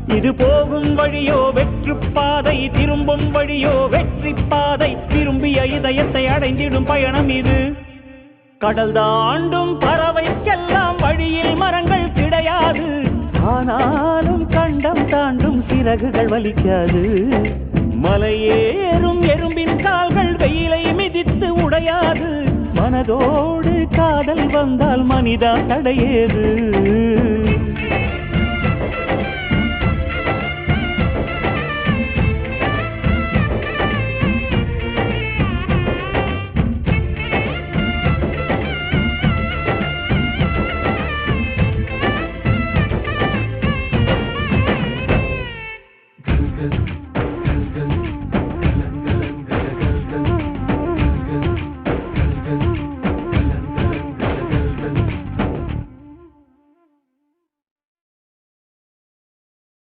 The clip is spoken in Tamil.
இது போகும் வழியோ வெற்று பாதை, திரும்பும் வழியோ வெற்றி பாதை. விரும்பிய இதயத்தை அடைந்திடும் பயணம் இது. கடல் தாண்டும் பறவைக்கெல்லாம் வழியில் மரங்கள் கிடையாது. ஆனாலும் கண்டம் தாண்டும் சிறகுகள் வலிக்காது. மலையேறும் எறும்பின் கால்கள் வெயிலை மிதித்து உடையாது. மனதோடு காதல் வந்தால் மனிதா தடையேது.